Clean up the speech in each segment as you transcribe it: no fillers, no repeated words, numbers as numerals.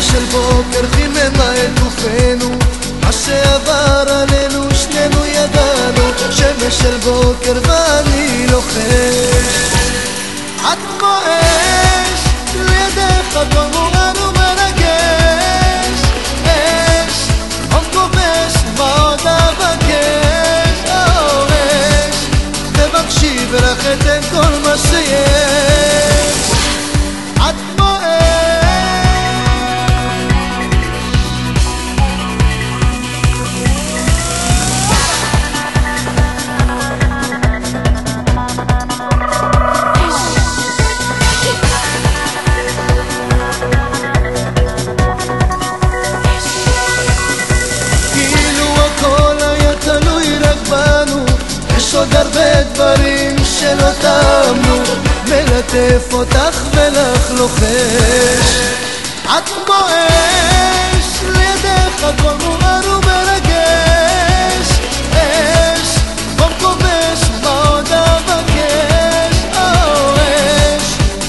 שמש של בוקר חיממה את גופנו, מה שעבר עלינו שנינו ידענו. שמש של בוקר ואני לוחש, את כמו אש, לידך כל מורן ומרגש. אש, חום כובש, מה עוד אבקש? אש, תבקשי ורק אתן כל מה שיש. את כמו יש עוד הרבה דברים שלא טעמנו, מלטף אותך ולך לוחש. את כמו אש, לידך הכל מואר ומרגש. אש, חום כובש, מה עוד אבקש? אש,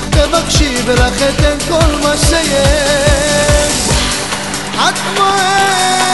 תבקשי ולך אתן כל מה שיש. את כמו אש